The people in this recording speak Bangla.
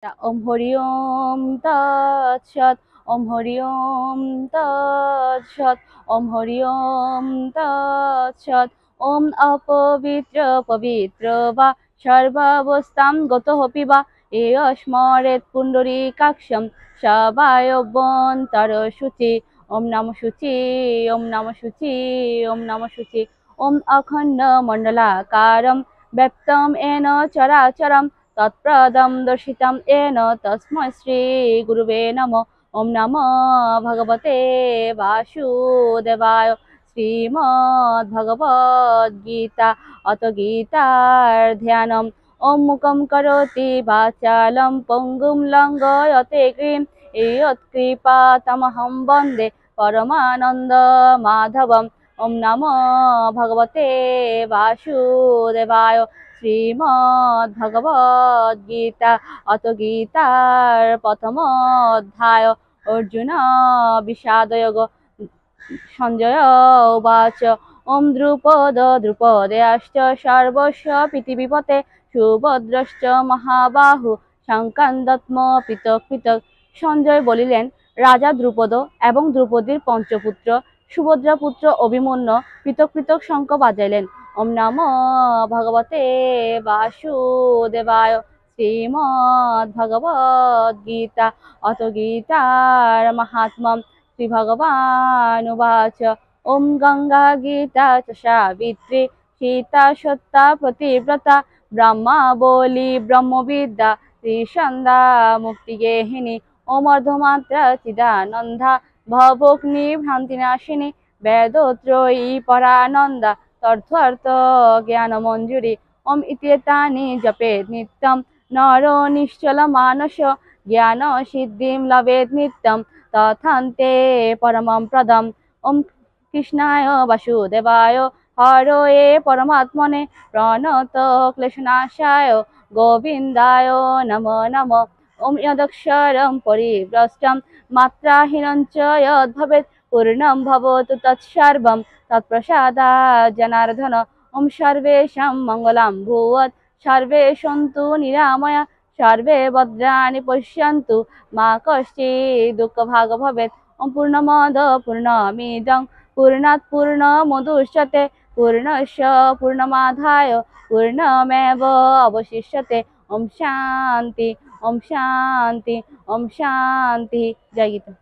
ওম হরি ওম তৎসৎ। ওম হরি ওম তৎসৎ। ওম হরি ওম তৎসৎ। ওম অপবিত্র পবিত্র বা সর্বাবস্থাম গতঃপি বা স্মরেৎ পুণ্ডরীকাক্ষম সবায়ভ্যন্তর শুচি। ওম নম শুচি। ওম নম শুচি। ওম নম শুচি। ওম অখণ্ড মণ্ডলাকারম ব্যক্তম येन চরাচরম তৎপ্রদম দর্শিতম येन তস্मै শ্রী গুরুবে নমঃ। ওম নমো ভগবতে বাসুদেবায়। শ্রীমদ্ ভগবদ গীতা অত গীতার ধ্যানম। ওম মুখম করোতি বাচালম পঙ্গুম লঙ্ঘয়তে গিরিম ইয়ৎকৃপা তমহং বন্দে পরমানন্দ মাধবম। ওম নমো ভগবতে বাসুদেবায়। শ্রীমদ্ ভগবদ গীতা অত গীতার প্রথম অধ্যায়। অর্জুন বিষাদয়োগ। সঞ্জয় উবাচ ওম দ্রুপদেয়াশ্চ সর্বস্ব পৃথিবীপতে সুভদ্রশ্চ মহাবাহু শঙ্কান্দত্ম পৃথক পৃথক। সঞ্জয় বলিলেন, রাজা দ্রুপদ এবং দ্রৌপদীর পঞ্চপুত্র সুভদ্রাপুত্র অভিমন্যু পৃথক পৃথক শঙ্খ বাজাইলেন। ওম নমো ভগবতে বাসুদেবায়। শ্রীমদ্ ভগবদ গীতা অত গীতার মাহাত্ম্যম। শ্রী ভগবান উবাচ ওম গঙ্গা গীতা চ সাবিত্রী সীতা সত্যা প্রতিব্রতা ব্রহ্মা বলি ব্রহ্মবিদ্যা ত্রিসন্ধ্যা মুক্তিগেহিনী। ওম অর্ধমাত্রা চিদানন্দা ভবগ্নি ভ্রান্তিনাশিনী বেদত্রয়ী পরানন্দা তথ্যার্থ জ্ঞান মঞ্জুরি। ওম ইত্যেতানি জপেৎ নিত্যম নরো নিশ্চল মানস জ্ঞান সিদ্ধিম লভেৎ নিত্যম তথান্তে পরমম প্রদম। ওম কৃষ্ণায় বাসুদেবায় হরয়ে পরমাত্মনে প্রণত ক্লেশনাশায় গোবিন্দায় নমো নমঃ। ওম যদক্ষরম পরিভ্রষ্টম মাত্রাহীনং চ যদ্ভবেৎ পূর্ণং ভবতু তৎসর্বং তৎপ্রসাদাৎ জনার্দন। ওম সর্বেষাং মঙ্গলং ভূয়াৎ সর্বে সন্তু নিরাময়া সর্বে ভদ্রাণি পশ্যন্তু মা কশ্চিৎ দুঃখভাগ ভবেৎ। ওম পূর্ণমদ পূর্ণমিদং পূর্ণাৎ পূর্ণমুদচ্যতে পূর্ণস্য পূর্ণমাদায় পূর্ণমেব অবশিষ্যতে। ওম শান্তি। ওম শান্তি। ওম শান্তি। জয় গীতা।